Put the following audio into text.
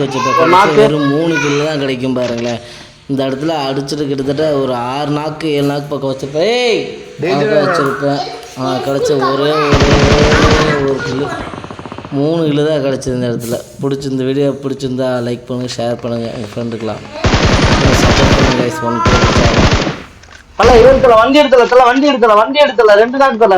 வச்சுருப்பேன். வெறும் 3 கிலோ தான் கிடைக்கும் பாருங்களேன். இந்த இடத்துல அடிச்சுட்டு கிட்டத்தட்ட ஒரு 6 நாக்கு 7 நாக்கு பக்கம் வச்சுருப்பேன். வச்சுருப்பேன். கிடச்ச ஒரே ஒரு கிலோ 3 கிலோ தான் கிடச்சிது இந்த இடத்துல. இந்த வீடியோ பிடிச்சிருந்தா லைக் பண்ணுங்கள், ஷேர் பண்ணுங்கள், உங்கள் ஃப்ரெண்டுக்கலாம் சப்போர்ட் பண்ணுங்கள் கைஸ். 1 வண்டி எடுத்தல 2 நாட்கள்